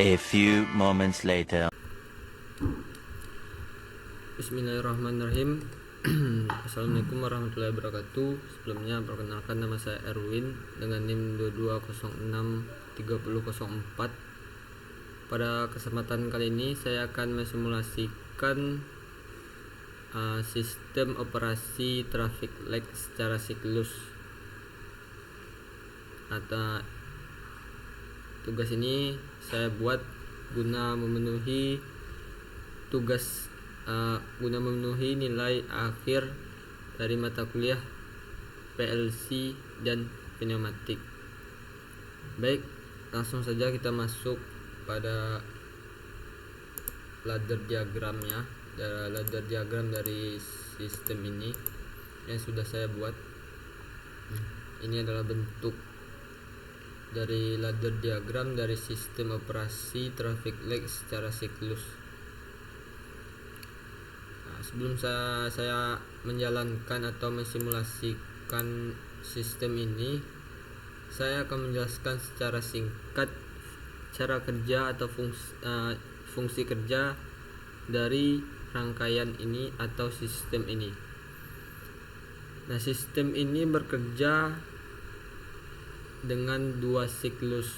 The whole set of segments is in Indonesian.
A few moments later. Bismillahirrahmanirrahim. Assalamualaikum warahmatullahi wabarakatuh. Sebelumnya perkenalkan, nama saya Erwin dengan NIM 22063004. Pada kesempatan kali ini saya akan mensimulasikan sistem operasi traffic light secara siklus. Atau tugas ini saya buat guna memenuhi nilai akhir dari mata kuliah PLC dan pneumatik. Baik, langsung saja kita masuk pada ladder diagramnya. Ladder diagram dari sistem ini yang sudah saya buat. Ini adalah bentuk dari ladder diagram dari sistem operasi traffic light secara siklus. Sebelum saya menjalankan atau mensimulasikan sistem ini, saya akan menjelaskan secara singkat cara kerja atau fungsi kerja dari rangkaian ini atau sistem ini. Nah, sistem ini bekerja dengan dua siklus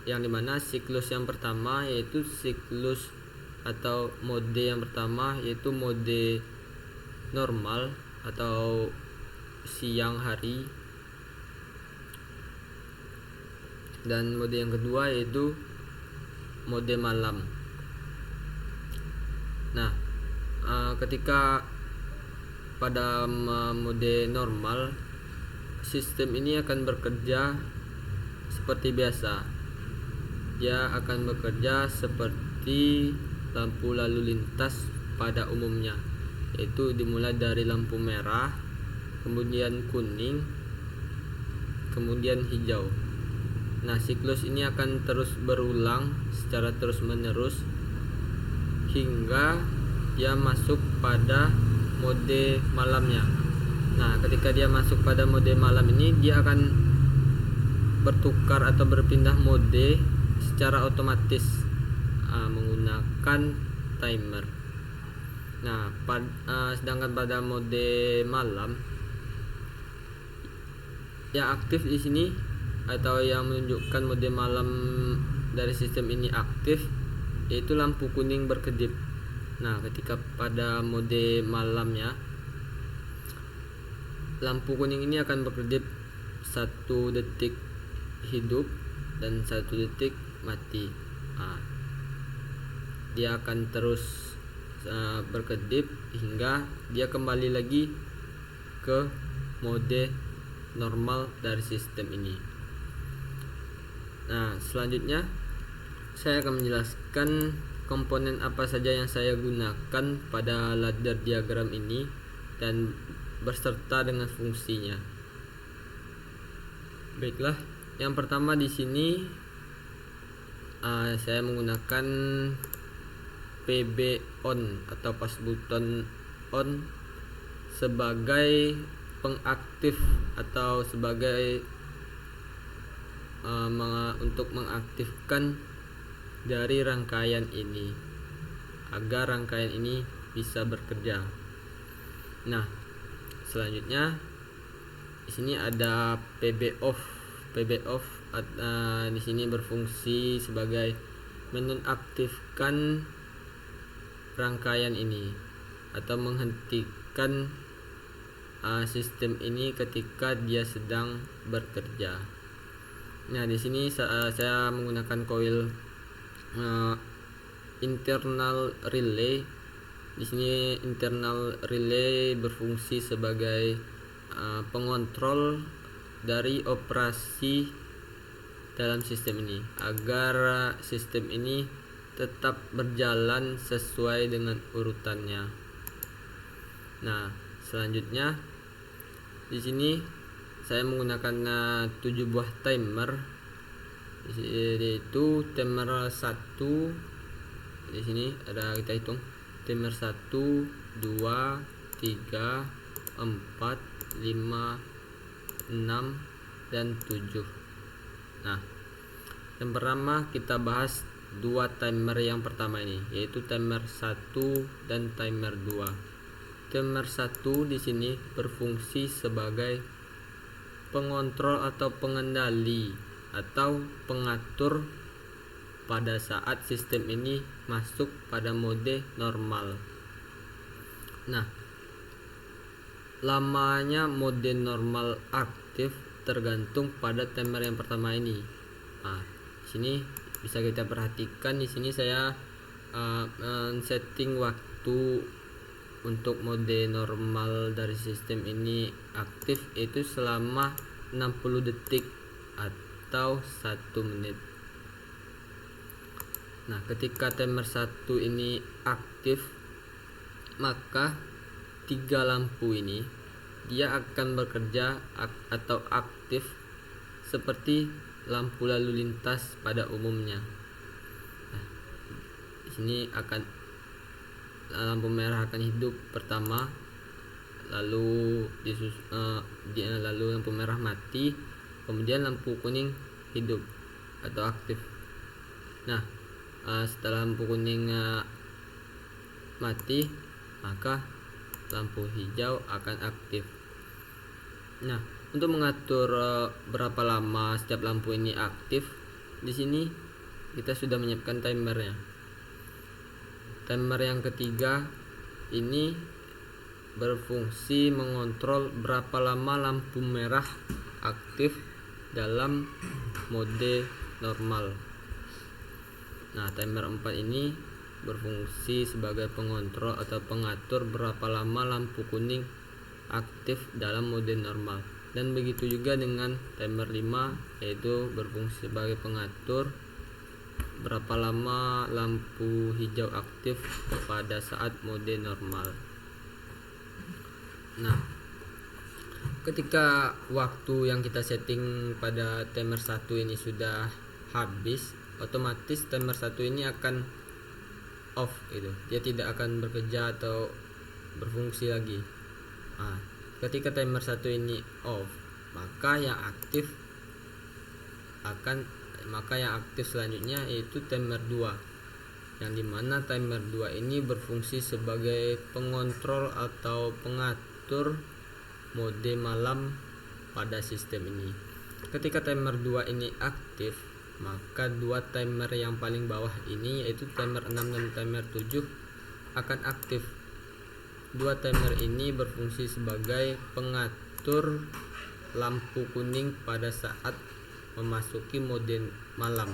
yang dimana siklus yang pertama yaitu siklus atau mode yang pertama yaitu mode normal atau siang hari, dan mode yang kedua yaitu mode malam. Nah, ketika pada mode normal, sistem ini akan bekerja seperti biasa. Dia akan bekerja seperti lampu lalu lintas pada umumnya, yaitu dimulai dari lampu merah, kemudian kuning, kemudian hijau. Nah, siklus ini akan terus berulang secara terus menerus hingga dia masuk pada mode malamnya. Nah, ketika dia masuk pada mode malam ini, dia akan bertukar atau berpindah mode secara otomatis menggunakan timer. Nah, sedangkan pada mode malam yang aktif di sini atau yang menunjukkan mode malam dari sistem ini aktif yaitu lampu kuning berkedip. Nah, ketika pada mode malamnya, lampu kuning ini akan berkedip 1 detik hidup dan 1 detik mati. Dia akan terus berkedip hingga dia kembali lagi ke mode normal dari sistem ini. Nah, selanjutnya saya akan menjelaskan komponen apa saja yang saya gunakan pada ladder diagram ini dan berserta dengan fungsinya. Baiklah, yang pertama di sini saya menggunakan PB on atau push button on sebagai pengaktif atau sebagai untuk mengaktifkan dari rangkaian ini agar rangkaian ini bisa bekerja. Nah, selanjutnya di sini ada PB off. PB off di sini berfungsi sebagai menonaktifkan rangkaian ini atau menghentikan sistem ini ketika dia sedang bekerja. Nah, di sini saya menggunakan coil internal relay. Di sini internal relay berfungsi sebagai pengontrol dari operasi dalam sistem ini agar sistem ini tetap berjalan sesuai dengan urutannya. Nah, selanjutnya di sini saya menggunakan 7 buah timer, yaitu timer 1. Di sini ada, kita hitung timer 1, 2, 3, 4, 5, 6 dan 7. Nah, Yang pertama kita bahas dua timer yang pertama ini, yaitu timer 1 dan timer 2. Timer 1 di sini berfungsi sebagai pengontrol atau pengendali atau pengatur pada saat sistem ini masuk pada mode normal. Nah, lamanya mode normal aktif tergantung pada timer yang pertama ini. Nah, sini bisa kita perhatikan, di sini saya setting waktu untuk mode normal dari sistem ini aktif itu selama 60 detik atau 1 menit. Nah, ketika timer 1 ini aktif, maka 3 lampu ini dia akan bekerja atau aktif seperti lampu lalu lintas pada umumnya. Nah, di sini lampu merah akan hidup pertama, lalu lalu lampu merah mati, kemudian lampu kuning hidup atau aktif. Nah, setelah lampu kuning mati, maka lampu hijau akan aktif. Nah, untuk mengatur berapa lama setiap lampu ini aktif, di sini kita sudah menyiapkan timernya. Timer yang ketiga ini berfungsi mengontrol berapa lama lampu merah aktif dalam mode normal. Nah, timer 4 ini berfungsi sebagai pengontrol atau pengatur berapa lama lampu kuning aktif dalam mode normal. Dan begitu juga dengan timer 5, yaitu berfungsi sebagai pengatur berapa lama lampu hijau aktif pada saat mode normal. Nah, ketika waktu yang kita setting pada timer 1 ini sudah habis, otomatis timer 1 ini akan off gitu. Dia tidak akan bekerja atau berfungsi lagi. Nah, ketika timer 1 ini off, maka yang aktif selanjutnya yaitu timer 2, yang dimana timer 2 ini berfungsi sebagai pengontrol atau pengatur mode malam pada sistem ini. Ketika timer 2 ini aktif, maka dua timer yang paling bawah ini yaitu timer 6 dan timer 7 akan aktif. Dua timer ini berfungsi sebagai pengatur lampu kuning pada saat memasuki mode malam.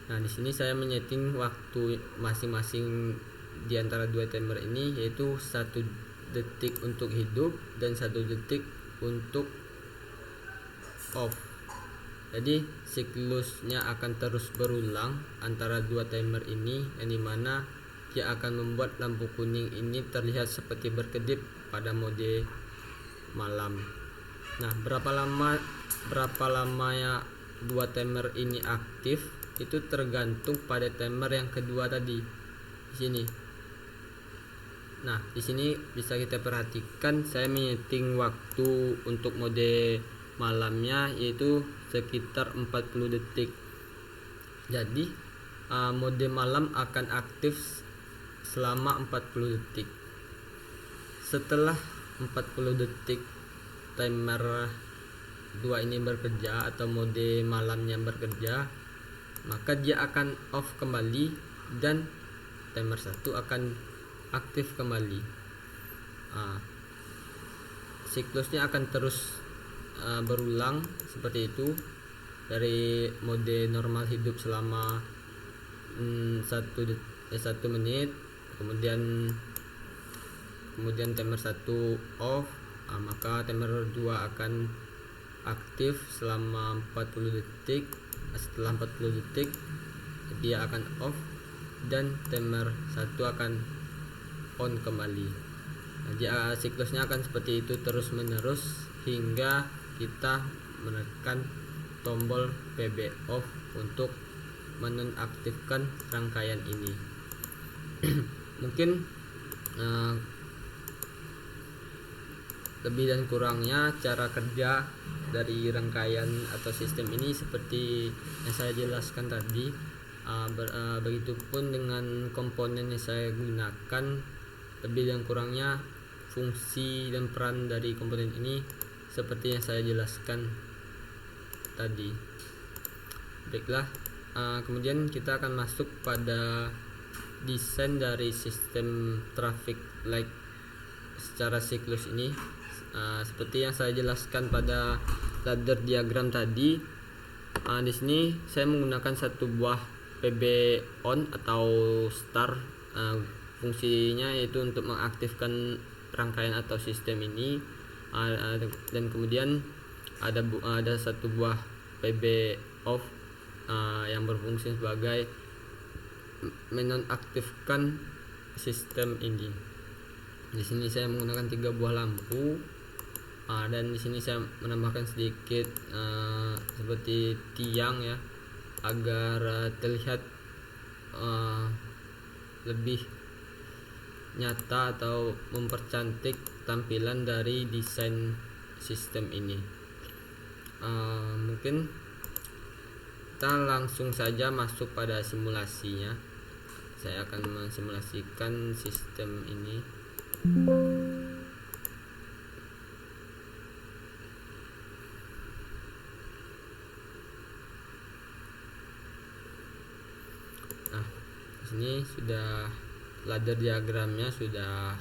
Nah, di sini saya menyeting waktu masing-masing di antara dua timer ini, yaitu 1 detik untuk hidup dan 1 detik untuk off. Jadi siklusnya akan terus berulang antara dua timer ini, yang dimana dia akan membuat lampu kuning ini terlihat seperti berkedip pada mode malam. Nah, berapa lama ya dua timer ini aktif itu tergantung pada timer yang kedua tadi di sini. Nah, di sini bisa kita perhatikan saya menyeting waktu untuk mode malamnya yaitu sekitar 40 detik. Jadi mode malam akan aktif selama 40 detik. Setelah 40 detik timer 2 ini bekerja atau mode malamnya bekerja, maka dia akan off kembali dan timer 1 akan aktif kembali. Siklusnya akan terus berulang seperti itu, dari mode normal hidup selama 1 menit, kemudian timer 1 off, maka timer 2 akan aktif selama 40 detik. Setelah 40 detik dia akan off dan timer 1 akan on kembali. Nah, siklusnya akan seperti itu terus menerus hingga kita menekan tombol PB off untuk menonaktifkan rangkaian ini. Mungkin lebih dan kurangnya cara kerja dari rangkaian atau sistem ini seperti yang saya jelaskan tadi. Begitupun dengan komponen yang saya gunakan, lebih dan kurangnya fungsi dan peran dari komponen ini seperti yang saya jelaskan tadi. Baiklah, kemudian kita akan masuk pada desain dari sistem traffic light secara siklus ini. Seperti yang saya jelaskan pada ladder diagram tadi, di sini saya menggunakan satu buah PB on atau start. Fungsinya yaitu untuk mengaktifkan rangkaian atau sistem ini, dan kemudian ada satu buah PB off yang berfungsi sebagai menonaktifkan sistem ini. Di sini saya menggunakan 3 buah lampu, dan di sini saya menambahkan sedikit seperti tiang ya, agar terlihat lebih nyata atau mempercantik tampilan dari desain sistem ini. Mungkin kita langsung saja masuk pada simulasinya. Saya akan mensimulasikan sistem ini. Nah, di sini sudah ladder diagramnya sudah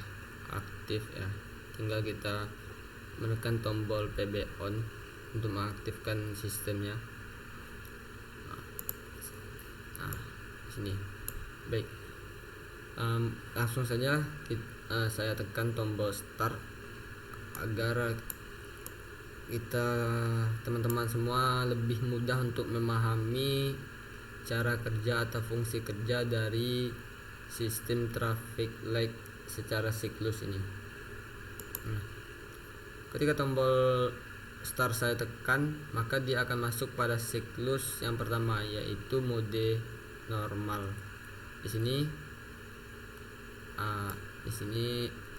aktif ya. Tinggal kita menekan tombol PB on untuk mengaktifkan sistemnya. Nah, di sini. Baik. Langsung saja saya tekan tombol start agar kita teman-teman semua lebih mudah untuk memahami cara kerja atau fungsi kerja dari sistem traffic light secara siklus ini. Ketika tombol start saya tekan, maka dia akan masuk pada siklus yang pertama, yaitu mode normal. Di sini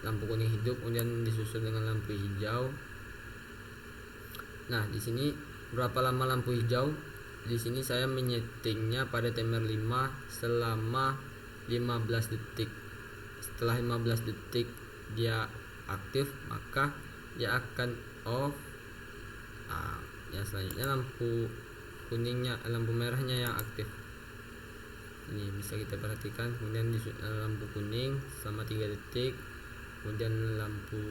lampu kuning hidup, kemudian disusul dengan lampu hijau. Nah, di sini berapa lama lampu hijau? Di sini saya menyetingnya pada timer 5 selama 15 detik. Setelah 15 detik dia aktif, maka dia akan off. Yang selanjutnya lampu merahnya yang aktif. Ini bisa kita perhatikan, kemudian lampu kuning selama 3 detik, kemudian lampu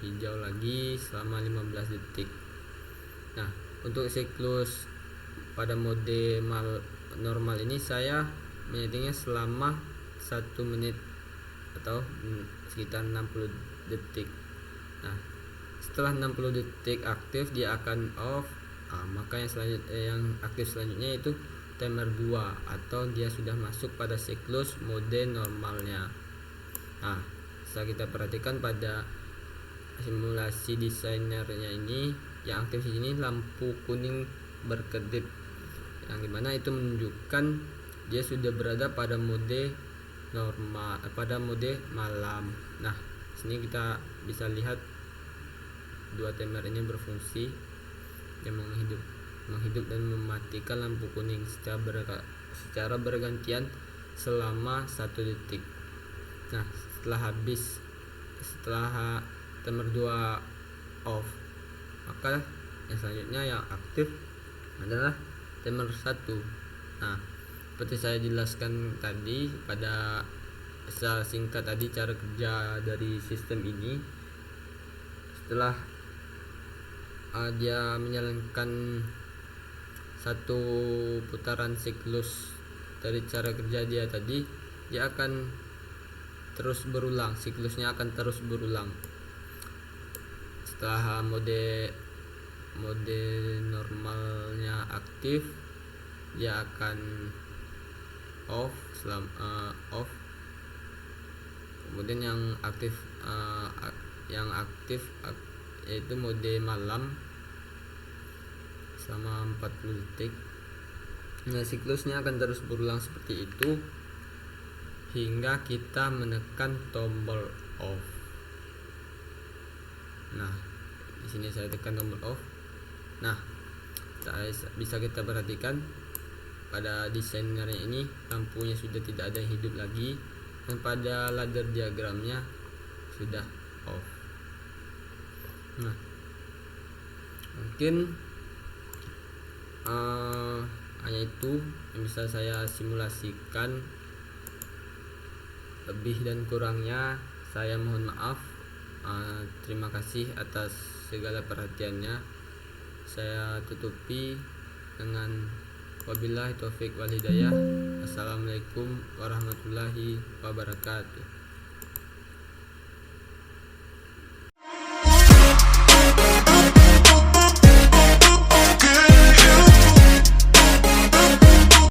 hijau lagi selama 15 detik. Nah, untuk siklus pada mode normal ini saya menyetingnya selama 1 menit atau sekitar 60 detik. Nah, setelah 60 detik aktif dia akan off. Maka yang aktif selanjutnya itu timer 2 atau dia sudah masuk pada siklus mode normalnya. Nah, bisa kita perhatikan pada simulasi desainernya ini, yang aktif di sini lampu kuning berkedip, yang dimana itu menunjukkan dia sudah berada pada mode normal, pada mode malam. Nah, sini kita bisa lihat 2 timer ini berfungsi yang menghidup dan mematikan lampu kuning secara bergantian selama 1 detik. Nah, setelah timer 2 off, maka yang selanjutnya yang aktif adalah timer 1. Nah, seperti saya jelaskan tadi pada secara singkat tadi cara kerja dari sistem ini. Setelah dia menjalankan 1 putaran siklus dari cara kerja dia tadi, dia akan terus berulang, siklusnya akan terus berulang. Setelah mode normalnya aktif, dia akan off kemudian yang aktif yaitu mode malam selama 40 detik. Nah, siklusnya akan terus berulang seperti itu hingga kita menekan tombol off. Nah, di sini saya tekan tombol off. Nah, bisa kita perhatikan pada desainernya ini lampunya sudah tidak ada yang hidup lagi, dan pada ladder diagramnya sudah off. Nah, mungkin hanya itu yang bisa saya simulasikan. Lebih dan kurangnya saya mohon maaf. Terima kasih atas segala perhatiannya. Saya tutupi dengan wabillahi taufik wal hidayah. Assalamualaikum warahmatullahi wabarakatuh.